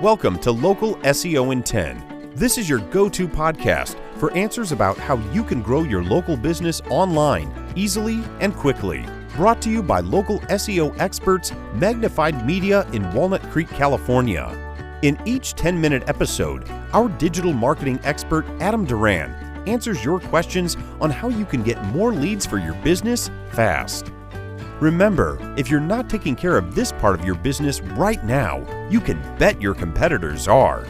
Welcome to Local SEO in 10. This is your go-to podcast for answers about how you can grow your local business online, easily and quickly. Brought to you by local SEO experts, Magnified Media in Walnut Creek, California. In each 10-minute episode, our digital marketing expert, Adam Duran, answers your questions on how you can get more leads for your business fast. Remember, if you're not taking care of this part of your business right now, you can bet your competitors are.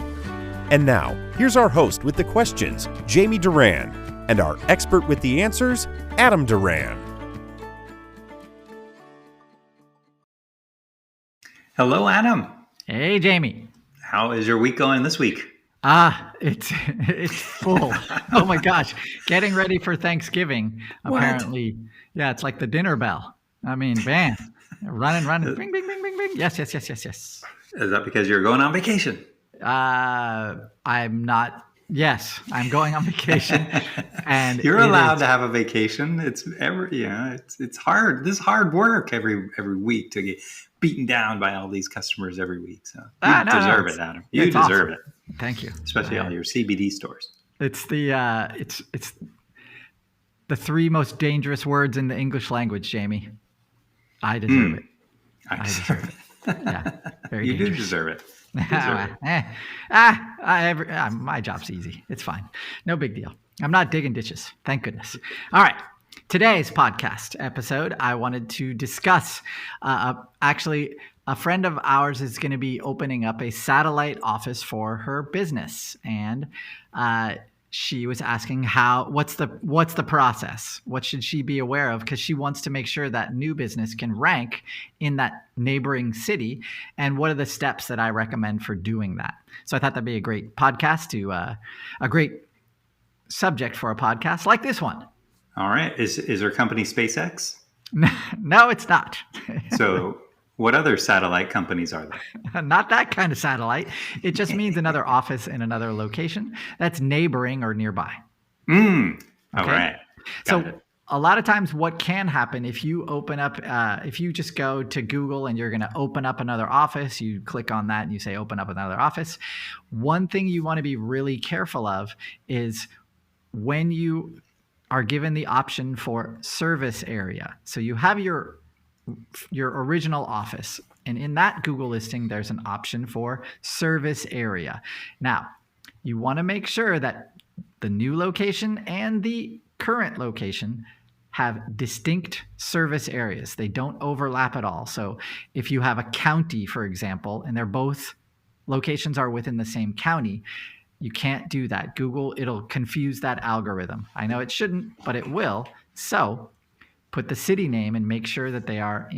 And now, here's our host with the questions, Jamie Duran, and our expert with the answers, Adam Duran. Hello, Adam. Hey, Jamie. How is your week going this week? It's full. Oh my gosh. Getting ready for Thanksgiving. Apparently. What? Yeah, it's like the dinner bell. I mean, bam. Running. Bing, bing, bing, bing, bing. Yes. Is that because you're going on vacation? I'm not. Yes, I'm going on vacation. And you're allowed to have a vacation. It's hard. This is hard work every week to get beaten down by all these customers every week. So you deserve it, Adam. You deserve it. Thank you. Especially all your CBD stores. It's the it's the three most dangerous words in the English language, Jamie. I deserve it. I deserve it. Yeah, very you dangerous. do deserve it. My job's easy. It's fine. No big deal. I'm not digging ditches. Thank goodness. All right. Today's podcast episode, I wanted to discuss, actually, a friend of ours is going to be opening up a satellite office for her business. And she was asking what's the process? What should she be aware of? Because she wants to make sure that new business can rank in that neighboring city. And what are the steps that I recommend for doing that? So I thought that'd be a great podcast a great subject for a podcast like this one. All right. Is her company SpaceX? No, it's not. So what other satellite companies are there? Not that kind of satellite. It just means another office in another location that's neighboring or nearby. All Okay? right. Got it. A lot of times what can happen if you open up, if you just go to Google and you're going to open up another office, you click on that and you say open up another office. One thing you want to be really careful of is when you are given the option for service area. So you have your original office, and in that Google listing, there's an option for service area. Now, you want to make sure that the new location and the current location have distinct service areas. They don't overlap at all. So if you have a county, for example, and they're both locations are within the same county, you can't do that. Google, it'll confuse that algorithm. I know it shouldn't, but it will. So put the city name and make sure that they're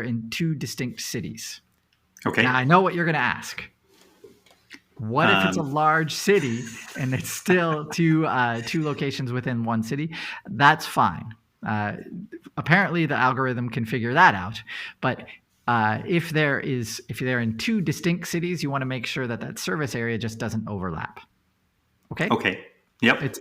in two distinct cities. Okay. Now I know what you're going to ask. What if it's a large city and it's still two locations within one city? That's fine. Apparently the algorithm can figure that out. But if they're in two distinct cities, you want to make sure that service area just doesn't overlap. Okay. Okay. Yep. It's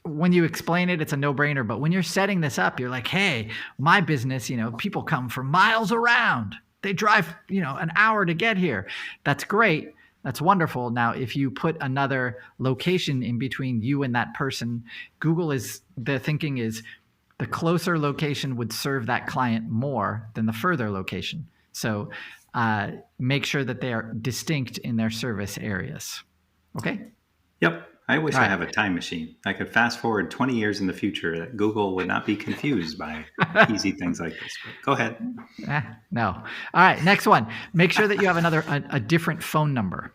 when you explain it, it's a no-brainer. But when you're setting this up, you're like, hey, my business, people come from miles around. They drive, an hour to get here. That's great. That's wonderful. Now, if you put another location in between you and that person, the thinking is the closer location would serve that client more than the further location. So make sure that they are distinct in their service areas. Okay? Yep. I wish I have a time machine. I could fast forward 20 years in the future that Google would not be confused by easy things like this. But go ahead. No. All right. Next one. Make sure that you have a different phone number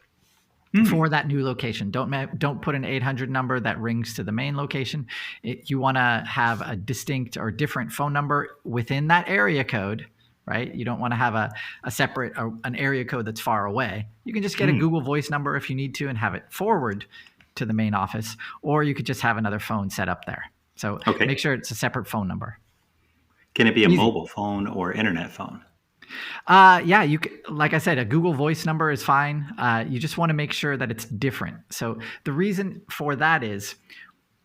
for that new location. Don't put an 800 number that rings to the main location. You want to have a distinct or different phone number within that area code. Right? You don't want to have a separate an area code that's far away. You can just get a Google Voice number if you need to and have it forward to the main office, or you could just have another phone set up there. So Make sure it's a separate phone number. Can it be a mobile phone or internet phone? Yeah, you can, like I said, a Google Voice number is fine. You just want to make sure that it's different. So the reason for that is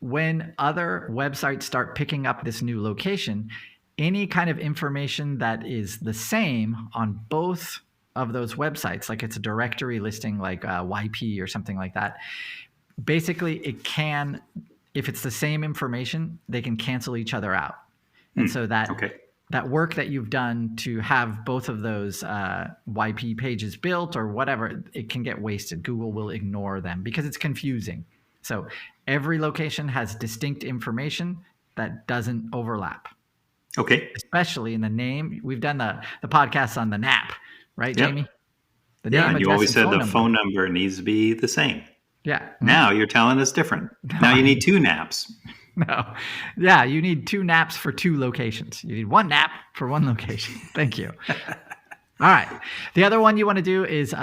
when other websites start picking up this new location, any kind of information that is the same on both of those websites, like it's a directory listing like YP or something like that, basically it can, if it's the same information, they can cancel each other out. And so that work that you've done to have both of those YP pages built or whatever, it can get wasted. Google will ignore them because it's confusing. So every location has distinct information that doesn't overlap. Okay. Especially in the name. We've done the podcasts on the NAP, right, Jamie? The name, and you always said the phone number needs to be the same. Yeah. Now you're telling us different. Now you need 2 NAPs. No. Yeah, you need 2 NAPs for 2 locations. You need 1 NAP for 1 location. Thank you. All right. The other one you want to do is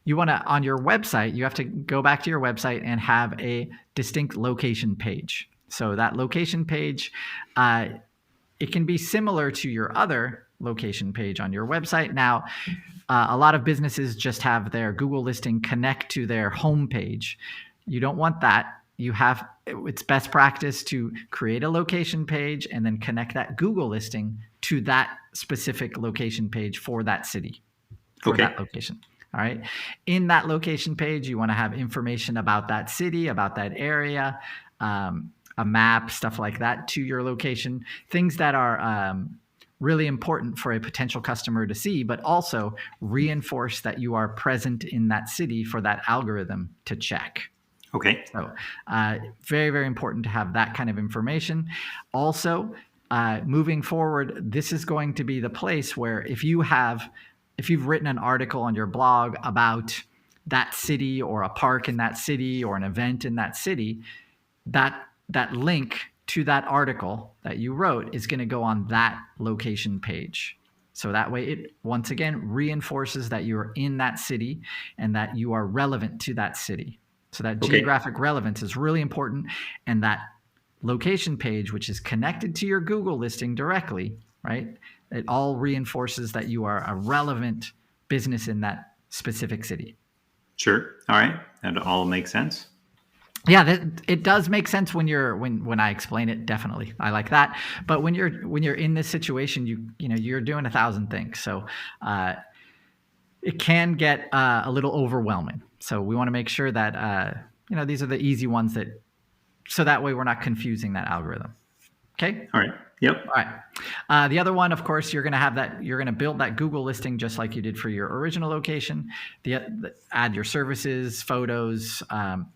you want to, on your website, you have to go back to your website and have a distinct location page. So that location page, it can be similar to your other location page on your website. Now, a lot of businesses just have their Google listing connect to their home page. You don't want that. It's best practice to create a location page and then connect that Google listing to that specific location page for that city, for that location. All right. In that location page, you want to have information about that city, about that area, a map, stuff like that to your location, things that are really important for a potential customer to see, but also reinforce that you are present in that city for that algorithm to check. Okay. So very, very important to have that kind of information. Also, moving forward, this is going to be the place where if you've written an article on your blog about that city or a park in that city or an event in that city, that link to that article that you wrote is going to go on that location page. So that way it, once again, reinforces that you're in that city and that you are relevant to that city. So that geographic relevance is really important. And that location page, which is connected to your Google listing directly, right? It all reinforces that you are a relevant business in that specific city. Sure. All right. That all makes sense. Yeah, it does make sense when I explain it. Definitely, I like that. But when you're in this situation, you're doing 1,000 things, so it can get a little overwhelming. So we want to make sure that these are the easy ones so that way we're not confusing that algorithm. Okay. All right. Yep. All right. The other one, of course, you're going to build that Google listing just like you did for your original location. Add your services, photos,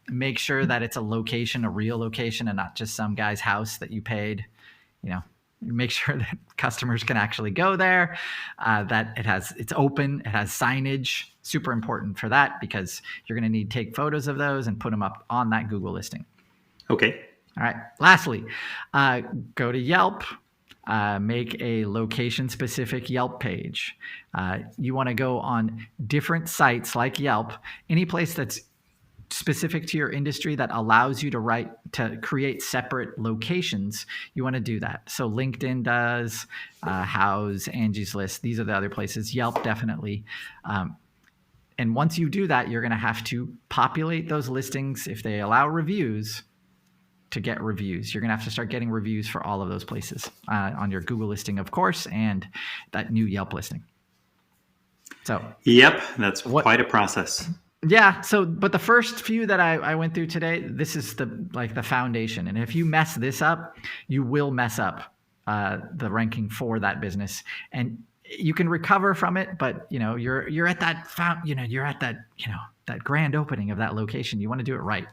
make sure that it's a real location and not just some guy's house that you paid, make sure that customers can actually go there, that it's open, it has signage, super important for that because you're going to need to take photos of those and put them up on that Google listing. Okay. All right. Lastly, go to Yelp, make a location-specific Yelp page. You want to go on different sites like Yelp, any place that's specific to your industry that allows you to create separate locations. You want to do that. So LinkedIn does, Houzz, Angie's List. These are the other places. Yelp definitely. And once you do that, you're going to have to populate those listings if they allow reviews. To get reviews, you're going to have to start getting reviews for all of those places on your Google listing, of course, and that new Yelp listing. So, yep, that's quite a process. Yeah. So, but the first few that I went through today, this is the foundation. And if you mess this up, you will mess up the ranking for that business. And you can recover from it, but you're at that you're at that grand opening of that location. You want to do it right.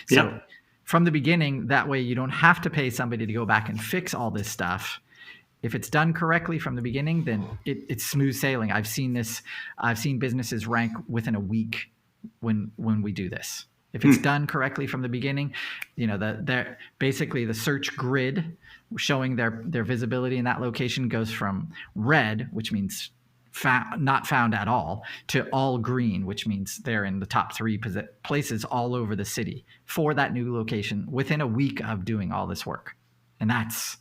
So. Yep. From the beginning, that way you don't have to pay somebody to go back and fix all this stuff. If it's done correctly from the beginning, then it's smooth sailing. I've seen this. I've seen businesses rank within a week when we do this. If it's done correctly from the beginning, basically the search grid showing their visibility in that location goes from red, which means not found at all, to all green, which means they're in the top 3 places all over the city for that new location within a week of doing all this work. And that's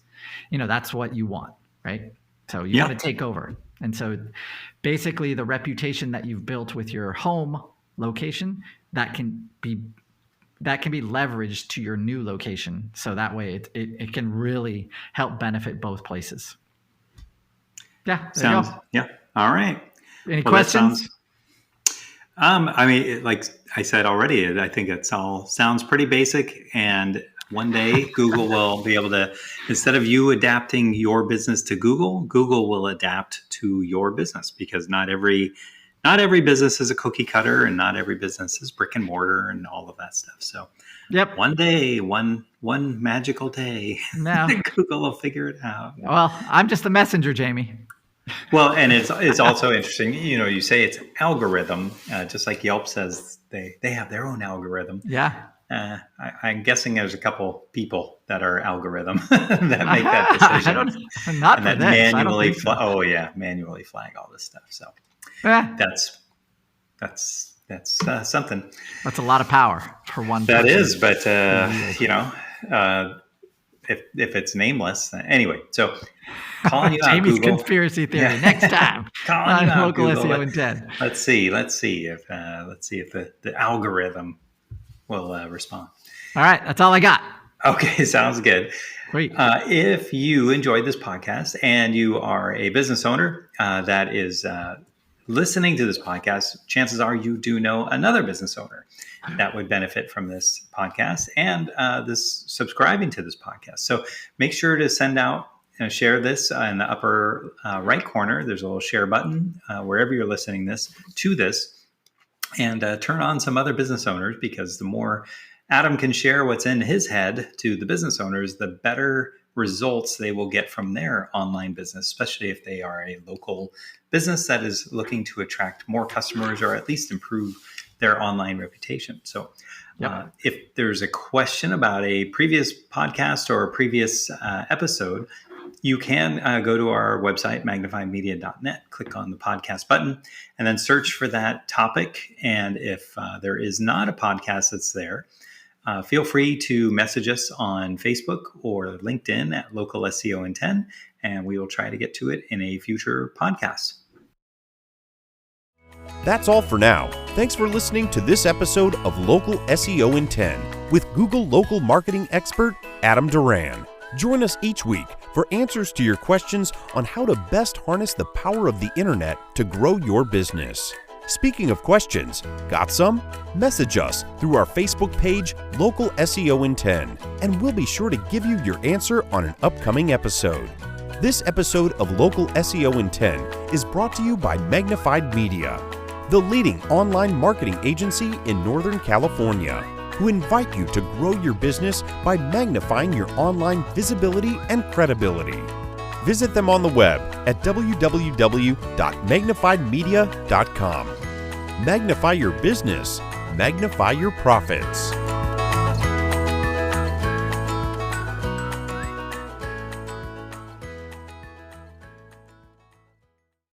what you want, right? So you want to take over. And so basically the reputation that you've built with your home location, that can be leveraged to your new location. So that way it can really help benefit both places. Yeah. Sounds, yeah. All right. Any questions? I mean, like I said already, I think it's all sounds pretty basic. And one day Google will be able to, instead of you adapting your business to Google, Google will adapt to your business, because not every business is a cookie cutter, and not every business is brick and mortar and all of that stuff. So yep, one day, one magical day, no. Google will figure it out. Well, I'm just the messenger, Jamie. Well, and it's also interesting, you say it's algorithm, just like Yelp says they have their own algorithm. Yeah. I'm guessing there's a couple people that are algorithm that make that decision. Not and for this. Manually manually flag all this stuff. So that's something. That's a lot of power for one person. That is, but if it's nameless, anyway. So calling you out, Jamie's Google. Conspiracy theory next time on Local SEO in 10. Let's see if the algorithm will respond. All right, that's all I got. Okay, sounds good. Great. If you enjoyed this podcast and you are a business owner that is listening to this podcast, chances are you do know another business owner that would benefit from this podcast and this subscribing to this podcast. So make sure to send out and share this in the upper right corner. There's a little share button wherever you're listening to this, and turn on some other business owners, because the more Adam can share what's in his head to the business owners, the better results they will get from their online business, especially if they are a local business that is looking to attract more customers or at least improve their online reputation. So if there's a question about a previous podcast or a previous episode, you can go to our website, magnifiedmedia.net, click on the podcast button, and then search for that topic. And if there is not a podcast that's there, feel free to message us on Facebook or LinkedIn at Local SEO in 10, and we will try to get to it in a future podcast. That's all for now. Thanks for listening to this episode of Local SEO in 10 with Google local marketing expert Adam Duran. Join us each week for answers to your questions on how to best harness the power of the internet to grow your business. Speaking of questions, got some? Message us through our Facebook page, Local SEO in 10, and we'll be sure to give you your answer on an upcoming episode. This episode of Local SEO in 10 is brought to you by Magnified Media, the leading online marketing agency in Northern California, who invite you to grow your business by magnifying your online visibility and credibility. Visit them on the web at www.magnifiedmedia.com. Magnify your business, magnify your profits.